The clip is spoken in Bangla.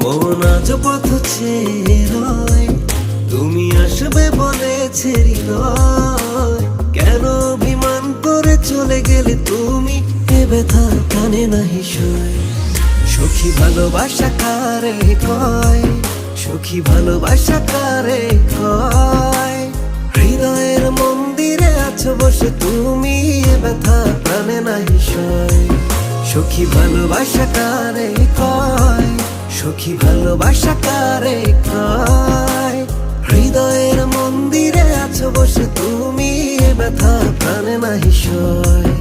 মন আজ পথ চেয়ে রয়, তুমি আসবে বলেছে হৃদয়। কেন অভিমান করে চলে গেলে তুমি, এ ব্যথা কানে নাহি সয়। সখী ভালোবাসা কারে কয়, সখী ভালোবাসা কারে কয়। হৃদয়ের মন্দিরে আছো বসে তুমি, এ ব্যথা কানে নাহি সয়। সখী ভালোবাসা কারে কয়, সখী ভালোবাসা কারে কয়। হৃদয়ের মন্দিরে আছো বসে তুমি, এ ব্যথা প্রাণে নাহি সয়।